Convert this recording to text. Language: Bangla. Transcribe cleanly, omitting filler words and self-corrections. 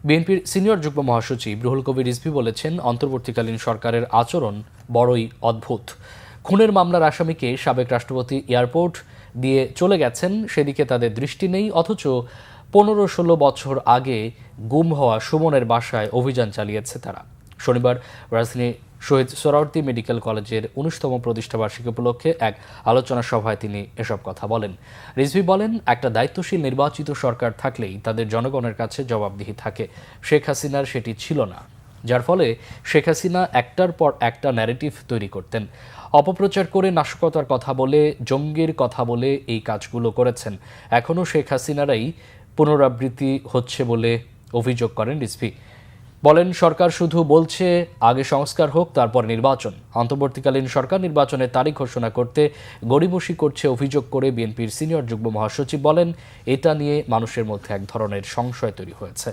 বিএনপির সিনিয়র যুগ্ম মহাসচিব রুহুল কবির রিজভী বলেছেন, অন্তর্বর্তীকালীন সরকারের আচরণ বড়ই অদ্ভুত। খুনের মামলার আসামিকে সাবেক রাষ্ট্রপতি এয়ারপোর্ট দিয়ে চলে গেছেন, সেদিকে তাদের দৃষ্টি নেই, অথচ 15-16 বছর আগে গুম হওয়া সুমনের বাসায় অভিযান চালিয়েছে তারা। শনিবার রাজধানী শহীদ সোহরাওয়ার্দী মেডিকেল কলেজের 19তম প্রতিষ্ঠাবার্ষিকী উপলক্ষে এক আলোচনা সভায় তিনি এসব কথা বলেন। রিজভী বলেন, একটা দায়িত্বশীল নির্বাচিত সরকার থাকলেই তাদের জনগণের কাছে জবাবদিহি থাকে। শেখ হাসিনার সেটি ছিল না, যার ফলে শেখ হাসিনা একটার পর একটা ন্যারেটিভ তৈরি করতেন। অপপ্রচার করে নাশকতার কথা বলে, জঙ্গির কথা বলে এই কাজগুলো করেছেন। এখনও শেখ হাসিনারাই পুনরাবৃত্তি হচ্ছে বলে অভিযোগ করেন রিজভী। বলেন, সরকার শুধু বলছে আগে সংস্কার হোক, তারপর নির্বাচন। অন্তর্বর্তীকালীন সরকার নির্বাচনের তারিখ ঘোষণা করতে গড়িমসি করছে অভিযোগ করে বিএনপির সিনিয়র যুগ্ম মহাসচিব বলেন, এটা নিয়ে মানুষের মধ্যে এক ধরনের সংশয় তৈরি হয়েছে।